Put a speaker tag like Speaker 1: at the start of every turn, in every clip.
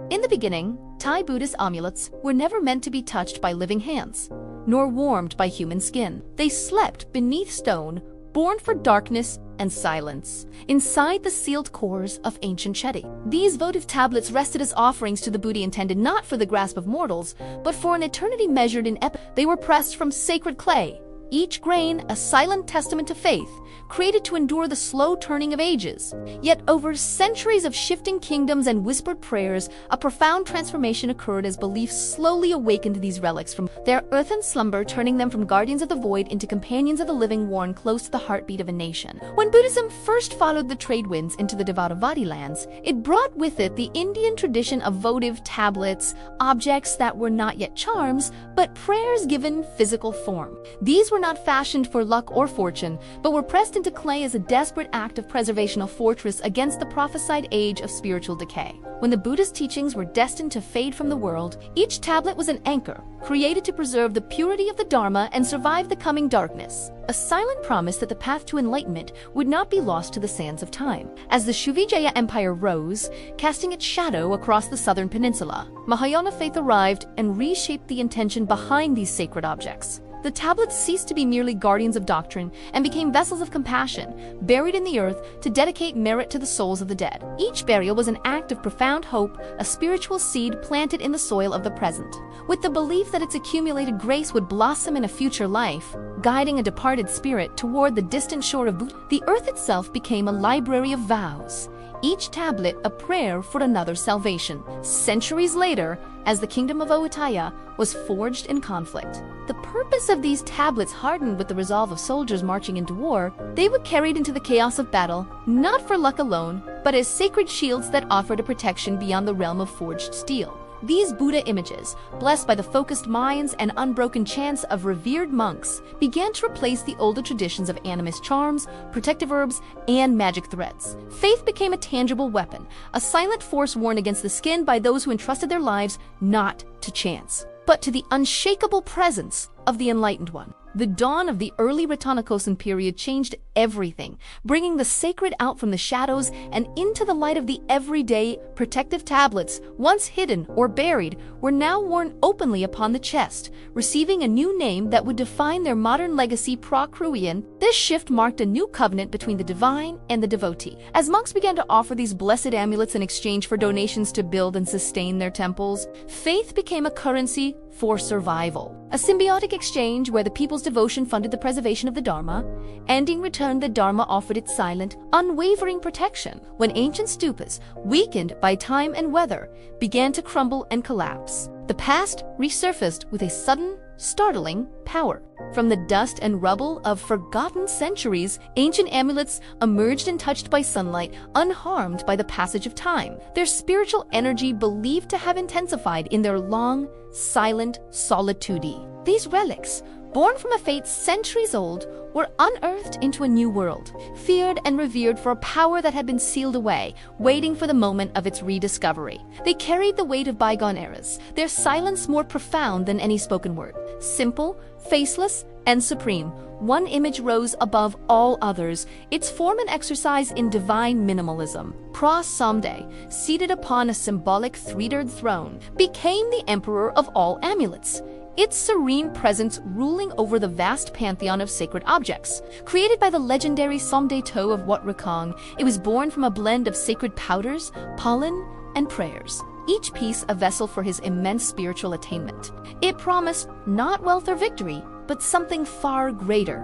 Speaker 1: In the beginning, Thai Buddhist amulets were never meant to be touched by living hands, nor warmed by human skin. They slept beneath stone, born for darkness and silence, inside the sealed cores of ancient Chedi. These votive tablets rested as offerings to the Buddha intended not for the grasp of mortals, but for an eternity measured in epoch. They were pressed from sacred clay, each grain a silent testament to faith, created to endure the slow turning of ages. Yet over centuries of shifting kingdoms and whispered prayers, a profound transformation occurred as belief slowly awakened these relics from their earthen slumber, turning them from guardians of the void into companions of the living, worn close to the heartbeat of a nation. When Buddhism first followed the trade winds into the Dvaravati lands, it brought with it the Indian tradition of votive tablets, objects that were not yet charms, but prayers given physical form. These were not fashioned for luck or fortune, but were pressed into clay as a desperate act of preservation, a fortress against the prophesied age of spiritual decay. When the Buddhist teachings were destined to fade from the world, each tablet was an anchor, created to preserve the purity of the Dharma and survive the coming darkness. A silent promise that the path to enlightenment would not be lost to the sands of time. As the Srivijaya Empire rose, casting its shadow across the southern peninsula, Mahayana faith arrived and reshaped the intention behind these sacred objects. The tablets ceased to be merely guardians of doctrine and became vessels of compassion, buried in the earth to dedicate merit to the souls of the dead. Each burial was an act of profound hope, a spiritual seed planted in the soil of the present, with the belief that its accumulated grace would blossom in a future life, guiding a departed spirit toward the distant shore of Buddha. The earth itself became a library of vows, each tablet a prayer for another's salvation. Centuries later, as the kingdom of Ayutthaya was forged in conflict, the purpose of these tablets hardened with the resolve of soldiers marching into war. They were carried into the chaos of battle, not for luck alone, but as sacred shields that offered a protection beyond the realm of forged steel. These Buddha images, blessed by the focused minds and unbroken chants of revered monks, began to replace the older traditions of animist charms, protective herbs, and magic threads. Faith became a tangible weapon, a silent force worn against the skin by those who entrusted their lives not to chance, but to the unshakable presence of the Enlightened One. The dawn of the early Ratanakosin period changed everything, bringing the sacred out from the shadows and into the light of the everyday. Protective tablets, once hidden or buried, were now worn openly upon the chest, receiving a new name that would define their modern legacy, Phra Khrueang. This shift marked a new covenant between the divine and the devotee. As monks began to offer these blessed amulets in exchange for donations to build and sustain their temples, faith became a currency for survival. A symbiotic exchange where the people's devotion funded the preservation of the Dharma, and in return the Dharma offered its silent, unwavering protection. When ancient stupas, weakened by time and weather, began to crumble and collapse, the past resurfaced with a sudden, startling power. From the dust and rubble of forgotten centuries, ancient amulets emerged untouched by sunlight, unharmed by the passage of time, their spiritual energy believed to have intensified in their long, silent solitude. These relics, born from a fate centuries old, were unearthed into a new world, feared and revered for a power that had been sealed away, waiting for the moment of its rediscovery. They carried the weight of bygone eras, their silence more profound than any spoken word. Simple, faceless, and supreme, one image rose above all others, its form an exercise in divine minimalism. Phra Somdej, seated upon a symbolic three-tiered throne, became the emperor of all amulets, its serene presence ruling over the vast pantheon of sacred objects. Created by the legendary Somdej toe of Phra Khrueang, it was born from a blend of sacred powders, pollen, and prayers, each piece a vessel for his immense spiritual attainment. It promised not wealth or victory, but something far greater: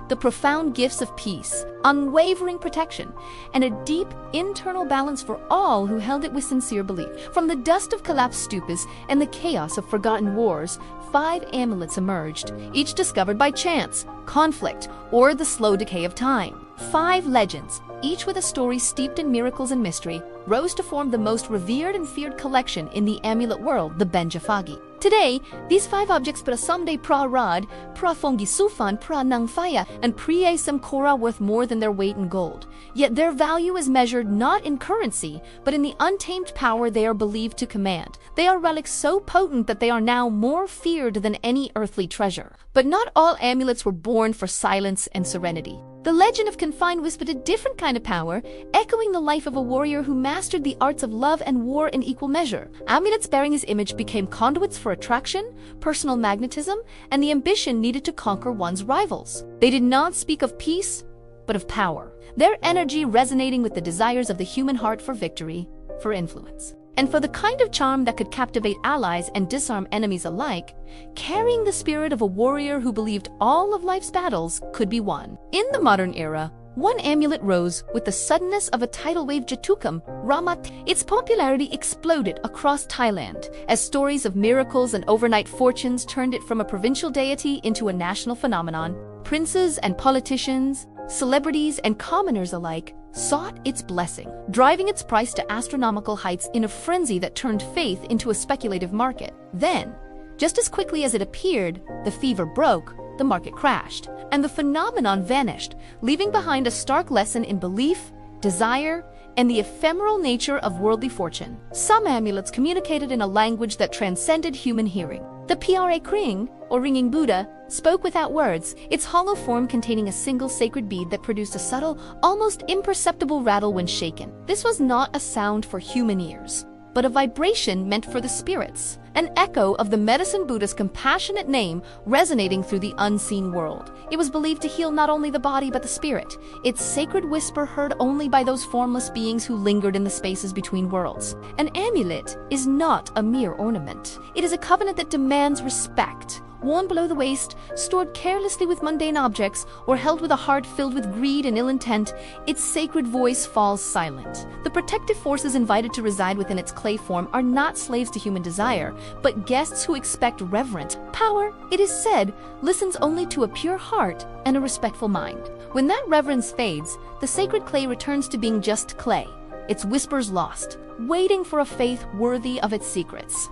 Speaker 1: the profound gifts of peace, unwavering protection, and a deep internal balance for all who held it with sincere belief. From the dust of collapsed stupas and the chaos of forgotten wars, 5 amulets emerged, each discovered by chance, conflict, or the slow decay of time. 5 legends, each with a story steeped in miracles and mystery, rose to form the most revered and feared collection in the amulet world, the Benja Phakhi. Today, these 5 objects Phra Somdej, Phra Rod, Phra Phonggi Sufan, Phra Nang Phaya, and Phra Somdej are worth more than their weight in gold. Yet their value is measured not in currency, but in the untamed power they are believed to command. They are relics so potent that they are now more feared than any earthly treasure. But not all amulets were born for silence and serenity. The legend of Confine whispered a different kind of power, echoing the life of a warrior who mastered the arts of love and war in equal measure. Amulets bearing his image became conduits for attraction, personal magnetism, and the ambition needed to conquer one's rivals. They did not speak of peace, but of power, their energy resonating with the desires of the human heart for victory, for influence, and for the kind of charm that could captivate allies and disarm enemies alike, carrying the spirit of a warrior who believed all of life's battles could be won. In the modern era, one amulet rose with the suddenness of a tidal wave Jatukam, Ramat. Its popularity exploded across Thailand as stories of miracles and overnight fortunes turned it from a provincial deity into a national phenomenon. Princes and politicians, celebrities and commoners alike sought its blessing, driving its price to astronomical heights in a frenzy that turned faith into a speculative market. Then, just as quickly as it appeared, the fever broke, the market crashed, and the phenomenon vanished, leaving behind a stark lesson in belief, desire, and the ephemeral nature of worldly fortune. Some amulets communicated in a language that transcended human hearing. The Phra Khrueang, or ringing Buddha, spoke without words, its hollow form containing a single sacred bead that produced a subtle, almost imperceptible rattle when shaken. This was not a sound for human ears, but a vibration meant for the spirits, an echo of the medicine Buddha's compassionate name resonating through the unseen world. It was believed to heal not only the body but the spirit, its sacred whisper heard only by those formless beings who lingered in the spaces between worlds. An amulet is not a mere ornament. It is a covenant that demands respect. Worn below the waist, stored carelessly with mundane objects, or held with a heart filled with greed and ill intent, its sacred voice falls silent. The protective forces invited to reside within its clay form are not slaves to human desire, but guests who expect reverence. Power, it is said, listens only to a pure heart and a respectful mind. When that reverence fades, the sacred clay returns to being just clay, its whispers lost, waiting for a faith worthy of its secrets.